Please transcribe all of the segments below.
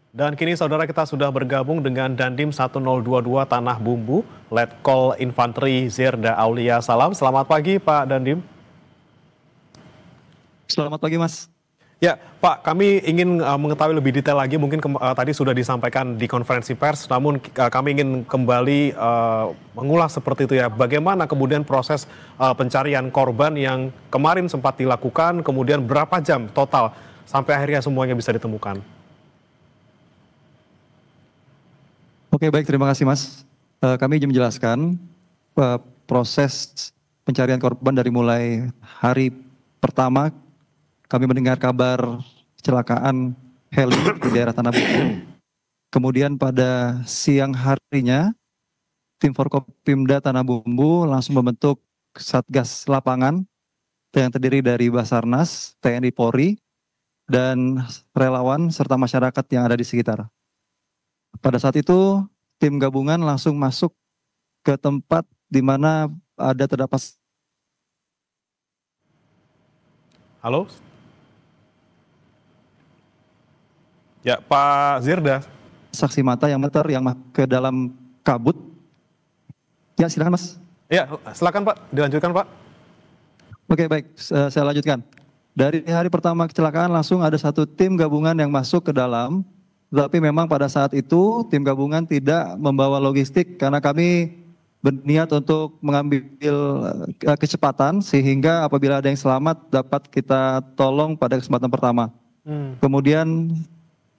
Dan kini saudara kita sudah bergabung dengan Dandim 1022 Tanah Bumbu, Letkol Infanteri Zirda Aulia Salam. Selamat pagi Pak Dandim. Selamat pagi Mas. Ya Pak, kami ingin mengetahui lebih detail lagi, mungkin tadi sudah disampaikan di konferensi pers, namun kami ingin kembali mengulas seperti itu ya. Bagaimana kemudian proses pencarian korban yang kemarin sempat dilakukan, kemudian berapa jam total sampai akhirnya semuanya bisa ditemukan? Oke, baik, terima kasih Mas. Kami ingin menjelaskan proses pencarian korban dari mulai hari pertama kami mendengar kabar kecelakaan heli di daerah Tanah Bumbu. Kemudian pada siang harinya, tim Forkopimda Tanah Bumbu langsung membentuk Satgas Lapangan yang terdiri dari Basarnas, TNI Polri, dan relawan serta masyarakat yang ada di sekitar. Pada saat itu, tim gabungan langsung masuk ke tempat di mana ada terdapat. Halo? Ya, Pak Zirda. Saksi mata yang ke dalam kabut. Ya, silakan Mas. Ya, silakan Pak, dilanjutkan Pak. Oke, baik, saya lanjutkan. Dari hari pertama kecelakaan langsung ada satu tim gabungan yang masuk ke dalam, tapi memang pada saat itu tim gabungan tidak membawa logistik karena kami berniat untuk mengambil kecepatan sehingga apabila ada yang selamat dapat kita tolong pada kesempatan pertama. Kemudian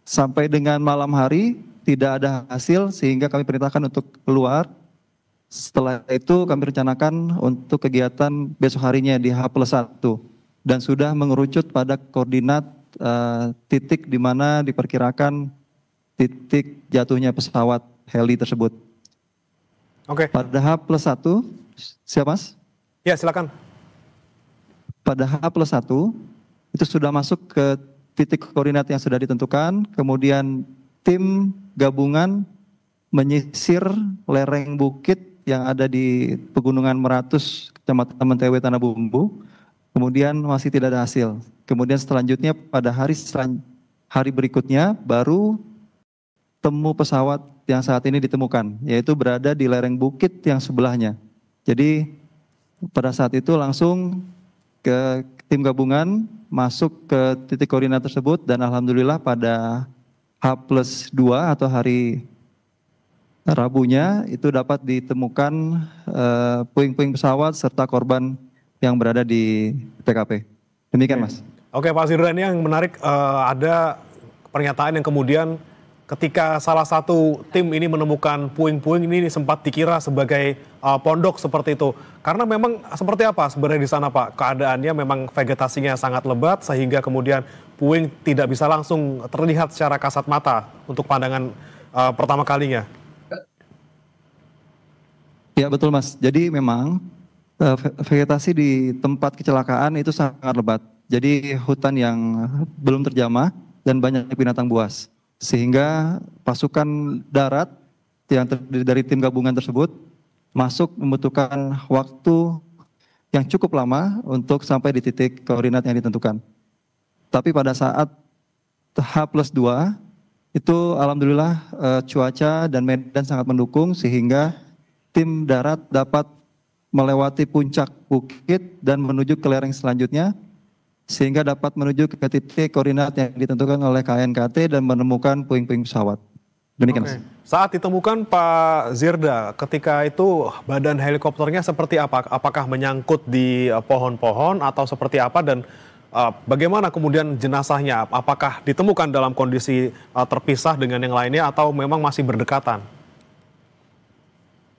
sampai dengan malam hari tidak ada hasil sehingga kami perintahkan untuk keluar. Setelah itu kami rencanakan untuk kegiatan besok harinya di H+1 dan sudah mengerucut pada koordinat titik di mana diperkirakan titik jatuhnya pesawat heli tersebut. Oke. Pada H+1, siap Mas? Ya, silakan. Pada H+1 itu sudah masuk ke titik koordinat yang sudah ditentukan, kemudian tim gabungan menyisir lereng bukit yang ada di Pegunungan Meratus, Kecamatan Mentewe, Tanah Bumbu, kemudian masih tidak ada hasil. Kemudian selanjutnya pada hari berikutnya baru temu pesawat yang saat ini ditemukan, yaitu berada di lereng bukit yang sebelahnya. Jadi pada saat itu langsung ke tim gabungan masuk ke titik koordinat tersebut dan alhamdulillah pada H+2 atau hari Rabunya itu dapat ditemukan puing-puing pesawat serta korban yang berada di TKP. Demikian Mas. Oke Pak Zirda, ini yang menarik ada pernyataan yang kemudian ketika salah satu tim ini menemukan puing-puing ini sempat dikira sebagai pondok seperti itu. Karena memang seperti apa sebenarnya di sana Pak? Keadaannya memang vegetasinya sangat lebat sehingga kemudian puing tidak bisa langsung terlihat secara kasat mata untuk pandangan pertama kalinya. Ya betul Mas, jadi memang vegetasi di tempat kecelakaan itu sangat lebat. Jadi hutan yang belum terjamah dan banyak binatang buas. Sehingga pasukan darat yang terdiri dari tim gabungan tersebut masuk membutuhkan waktu yang cukup lama untuk sampai di titik koordinat yang ditentukan. Tapi pada saat H+2 itu alhamdulillah cuaca dan medan sangat mendukung sehingga tim darat dapat melewati puncak bukit dan menuju ke lereng selanjutnya sehingga dapat menuju ke titik koordinat yang ditentukan oleh KNKT dan menemukan puing-puing pesawat. Demikian. Oke. Saat ditemukan Pak Zirda, ketika itu badan helikopternya seperti apa? Apakah menyangkut di pohon-pohon atau seperti apa dan bagaimana kemudian jenazahnya? Apakah ditemukan dalam kondisi terpisah dengan yang lainnya atau memang masih berdekatan?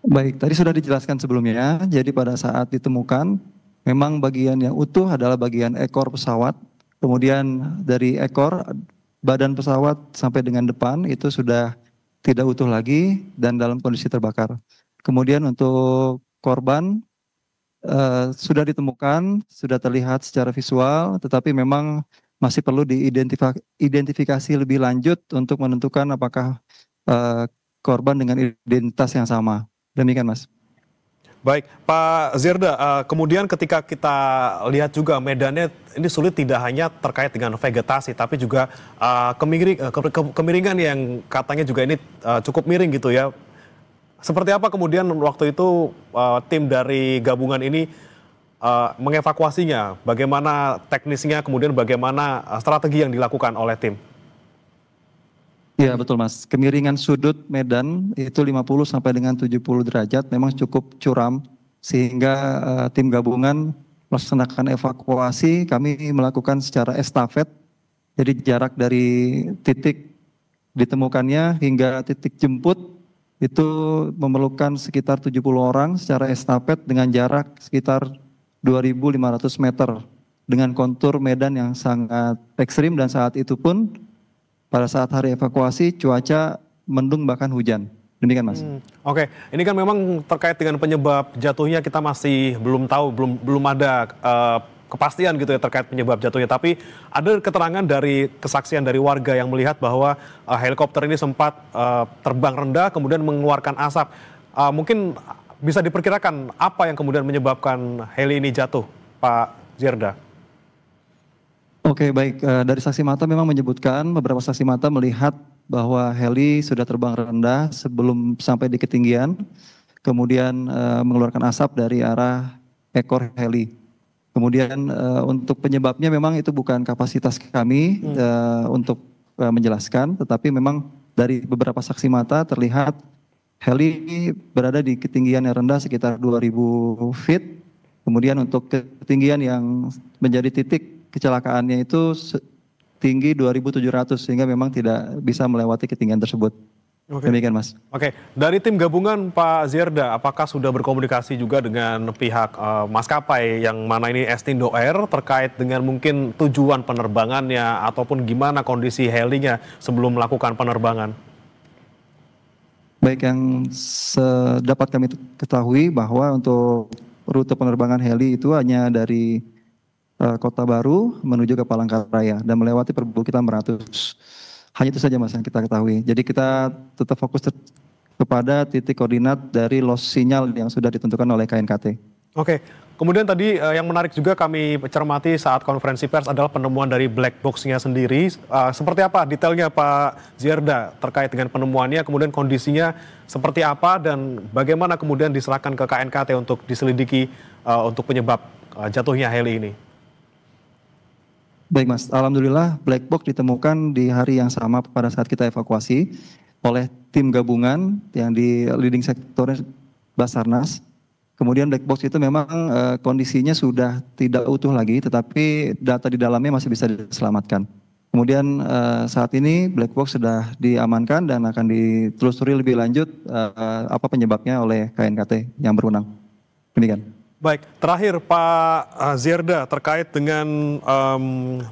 Baik, tadi sudah dijelaskan sebelumnya. Jadi pada saat ditemukan memang bagian yang utuh adalah bagian ekor pesawat, kemudian dari ekor badan pesawat sampai dengan depan itu sudah tidak utuh lagi dan dalam kondisi terbakar. Kemudian untuk korban sudah ditemukan, sudah terlihat secara visual, tetapi memang masih perlu diidentifikasi lebih lanjut untuk menentukan apakah korban dengan identitas yang sama. Demikian Mas. Baik, Pak Zirda, kemudian ketika kita lihat juga medannya ini sulit tidak hanya terkait dengan vegetasi, tapi juga kemiringan yang katanya juga ini cukup miring gitu ya. Seperti apa kemudian waktu itu tim dari gabungan ini mengevakuasinya? Bagaimana teknisnya, kemudian bagaimana strategi yang dilakukan oleh tim? Ya betul Mas, kemiringan sudut medan itu 50 sampai dengan 70 derajat memang cukup curam sehingga tim gabungan melaksanakan evakuasi, kami melakukan secara estafet, jadi jarak dari titik ditemukannya hingga titik jemput itu memerlukan sekitar 70 orang secara estafet dengan jarak sekitar 2.500 meter dengan kontur medan yang sangat ekstrim dan saat itu pun pada saat hari evakuasi cuaca mendung bahkan hujan. Demikian Mas. Oke, ini kan memang terkait dengan penyebab jatuhnya kita masih belum tahu, belum ada kepastian gitu ya terkait penyebab jatuhnya. Tapi ada keterangan dari kesaksian dari warga yang melihat bahwa helikopter ini sempat terbang rendah kemudian mengeluarkan asap. Mungkin bisa diperkirakan apa yang kemudian menyebabkan heli ini jatuh, Pak Zirda? Oke, baik. Dari saksi mata memang menyebutkan beberapa saksi mata melihat bahwa heli sudah terbang rendah sebelum sampai di ketinggian, kemudian mengeluarkan asap dari arah ekor heli. Kemudian untuk penyebabnya memang itu bukan kapasitas kami untuk menjelaskan, tetapi memang dari beberapa saksi mata terlihat heli berada di ketinggian yang rendah sekitar 2.000 feet. Kemudian untuk ketinggian yang menjadi titik kecelakaannya itu tinggi 2.700 sehingga memang tidak bisa melewati ketinggian tersebut. Oke. Demikian Mas. Oke, dari tim gabungan Pak Zirda, apakah sudah berkomunikasi juga dengan pihak maskapai yang mana ini Estindo Air terkait dengan mungkin tujuan penerbangannya ataupun gimana kondisi helinya sebelum melakukan penerbangan? Baik, yang dapat kami ketahui bahwa untuk rute penerbangan heli itu hanya dari Kota Baru menuju ke Palangkaraya dan melewati perbukitan Meratus. Hanya itu saja Mas yang kita ketahui. Jadi kita tetap fokus kepada titik koordinat dari loss sinyal yang sudah ditentukan oleh KNKT. Oke, kemudian tadi yang menarik juga kami cermati saat konferensi pers adalah penemuan dari black box-nya sendiri. Seperti apa detailnya Pak Zirda terkait dengan penemuannya, kemudian kondisinya seperti apa dan bagaimana kemudian diserahkan ke KNKT untuk diselidiki untuk penyebab jatuhnya heli ini? Baik Mas, alhamdulillah black box ditemukan di hari yang sama pada saat kita evakuasi oleh tim gabungan yang di leading sektornya Basarnas. Kemudian black box itu memang kondisinya sudah tidak utuh lagi, tetapi data di dalamnya masih bisa diselamatkan. Kemudian saat ini black box sudah diamankan dan akan ditelusuri lebih lanjut apa penyebabnya oleh KNKT yang berwenang. Demikian. Baik, terakhir Pak Zirda terkait dengan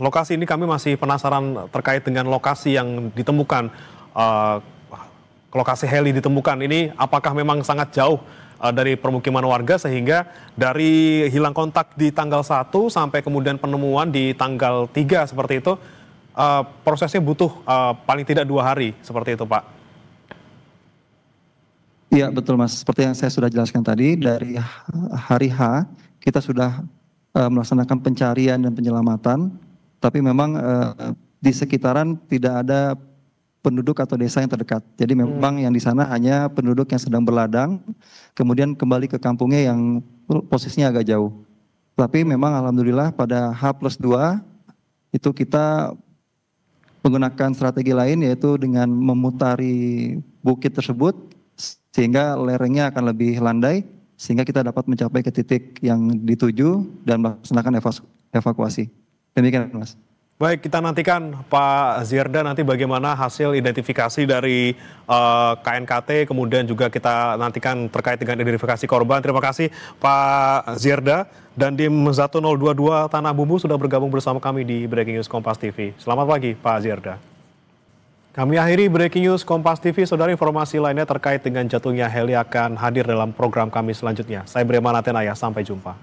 lokasi ini kami masih penasaran terkait dengan lokasi yang ditemukan, lokasi heli ditemukan ini apakah memang sangat jauh dari permukiman warga sehingga dari hilang kontak di tanggal 1 sampai kemudian penemuan di tanggal 3 seperti itu prosesnya butuh paling tidak 2 hari seperti itu Pak. Iya betul Mas, seperti yang saya sudah jelaskan tadi, dari hari H kita sudah melaksanakan pencarian dan penyelamatan, tapi memang di sekitaran tidak ada penduduk atau desa yang terdekat. Jadi memang yang di sana hanya penduduk yang sedang berladang, kemudian kembali ke kampungnya yang posisinya agak jauh. Tapi memang alhamdulillah pada H+2 itu kita menggunakan strategi lain yaitu dengan memutari bukit tersebut, sehingga lerengnya akan lebih landai sehingga kita dapat mencapai ke titik yang dituju dan melaksanakan evakuasi. Demikian Mas. Baik, kita nantikan Pak Zirda nanti bagaimana hasil identifikasi dari KNKT, kemudian juga kita nantikan terkait dengan identifikasi korban. Terima kasih Pak Zirda dan Dim 1022 Tanah Bumbu sudah bergabung bersama kami di Breaking News Kompas TV. Selamat pagi Pak Zirda. Kami akhiri Breaking News Kompas TV, saudara informasi lainnya terkait dengan jatuhnya heli akan hadir dalam program kami selanjutnya. Saya Breman Atenaya, sampai jumpa.